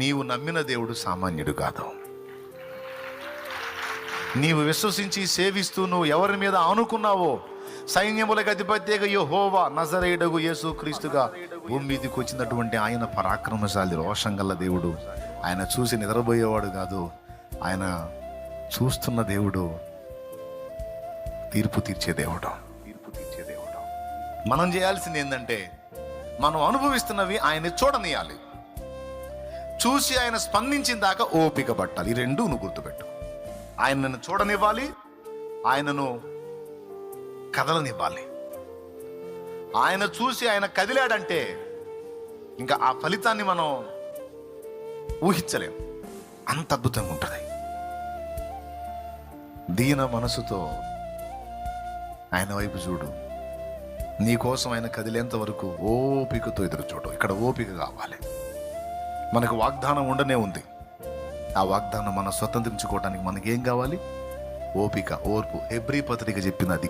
నీవు నమ్మిన దేవుడు సామాన్యుడు కాదు. నీవు విశ్వసించి సేవిస్తూ నువ్వు ఎవరి మీద ఆనుకున్నావో, సైన్యములకు అధిపత్యగా యెహోవా నజరేయుడగు యేసు క్రీస్తుగా భూమి మీదకి వచ్చినటువంటి ఆయన పరాక్రమశాలి, రోషం గల దేవుడు. ఆయన చూసి నిద్రపోయేవాడు కాదు, ఆయన చూస్తున్న దేవుడు, తీర్పు తీర్చే దేవుడు. మనం చేయాల్సింది ఏంటంటే, మనం అనుభవిస్తున్నవి ఆయన్ని చూడనియాలి. చూసి ఆయన స్పందించిన దాకా ఓపిక పట్టాలి. ఈ రెండు నువ్వు గుర్తుపెట్టు. ఆయనను చూడనివ్వాలి, ఆయనను కదలనివ్వాలి. ఆయన చూసి ఆయన కదిలాడంటే ఇంకా ఆ ఫలితాన్ని మనం ఊహించలేం, అంత అద్భుతంగా ఉంటుంది. దీన మనసుతో ఆయన వైపు చూడు. నీ కోసం ఆయన కదిలేంత వరకు ఓపికతో ఎదురు చూడు. ఇక్కడ ఓపిక కావాలి. మనకు వాగ్దానం ఉండనే ఉంది. ఆ వాగ్దానం మనం స్వతంత్రించుకోవడానికి మనకి ఏం కావాలి? ఓపిక, ఓర్పు. హెబ్రీ పత్రిక చెప్పింది అది.